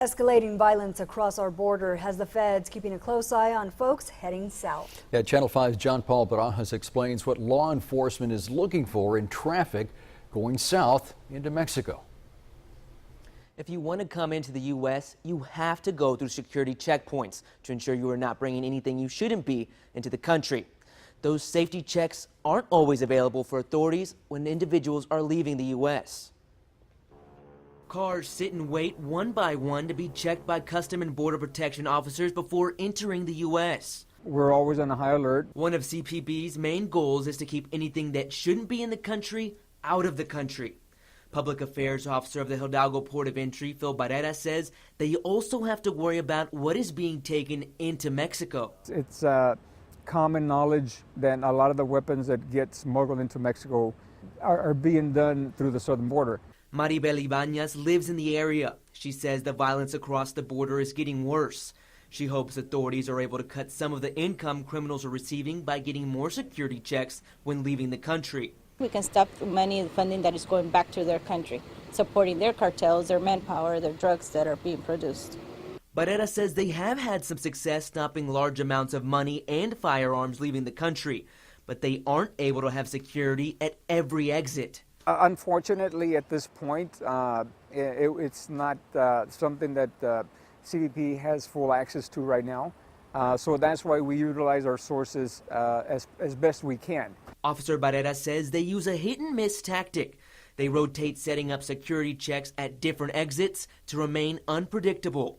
Escalating violence across our border has the feds keeping a close eye on folks heading south. Yeah, Channel 5's John Paul Barajas explains what law enforcement is looking for in traffic going south into Mexico. If you want to come into the U.S., you have to go through security checkpoints to ensure you are not bringing anything you shouldn't be into the country. Those safety checks aren't always available for authorities when individuals are leaving the U.S. Cars sit and wait one by one to be checked by Custom and Border Protection officers before entering the U.S. We're always on a high alert. One of CPB's main goals is to keep anything that shouldn't be in the country out of the country. Public Affairs Officer of the Hidalgo Port of Entry, Phil Barrera, says they also have to worry about what is being taken into Mexico. It's common knowledge that a lot of the weapons that get smuggled into Mexico are being done through the southern border. Maribel Ibañez lives in the area. She says the violence across the border is getting worse. She hopes authorities are able to cut some of the income criminals are receiving by getting more security checks when leaving the country. We can stop money funding that is going back to their country, supporting their cartels, their manpower, their drugs that are being produced. Barrera says they have had some success stopping large amounts of money and firearms leaving the country, but they aren't able to have security at every exit. Unfortunately, at this point, it's not something that CBP has full access to right now. So that's why we utilize our sources as best we can. Officer Barrera says they use a hit-and-miss tactic. They rotate setting up security checks at different exits to remain unpredictable.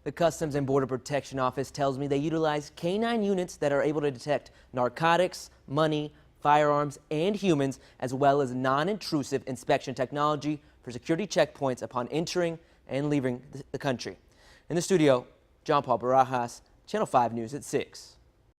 The Customs and Border Protection Office tells me they utilize K9 units that are able to detect narcotics, money, firearms, and humans, as well as non-intrusive inspection technology for security checkpoints upon entering and leaving the country. In the studio, John Paul Barajas, Channel 5 News at 6.